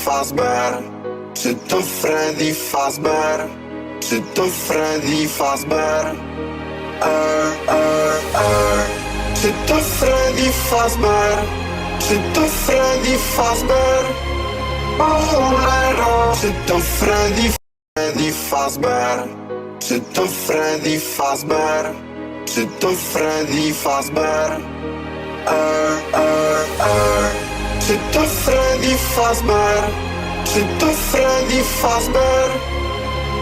Fazbear? Czy to Freddy Fazbear? Czy to Freddy Fazbear? Czy to Freddy Fazbear? Czy to Freddy Fazbear? O cholero! Czy to Freddy Fazbear? Czy to Freddy Fazbear? Czy to Freddy Fazbear? Czy to Freddy Fazbear? Czy to Freddy Fazbear?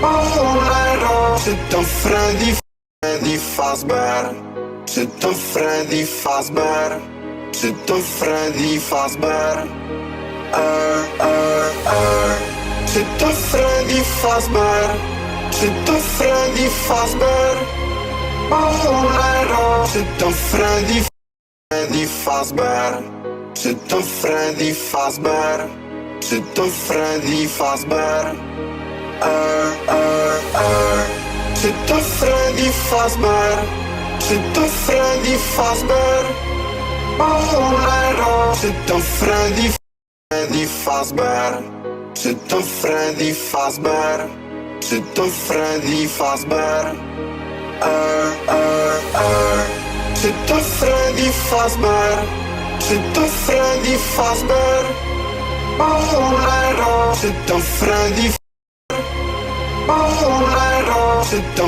O cholero! Czy to Freddy Fazbear? Czy to Freddy Fazbear? Czy to Freddy Fazbear? Czy to Freddy Fazbear? Czy to Freddy Fazbear? O cholero! Czy to Freddy Fazbear? Czy to Freddy Fazbear? Czy to Freddy Fazbear? Czy to Freddy Fazbear? Czy to Freddy Fazbear? O cholero! Czy to Freddy Fazbear? Czy to Freddy Fazbear? Czy to Freddy Fazbear? Czy to Freddy Fazbear? Czy to Freddy Fazbear? O cholero! Czy to Freddy? O cholero! Czy to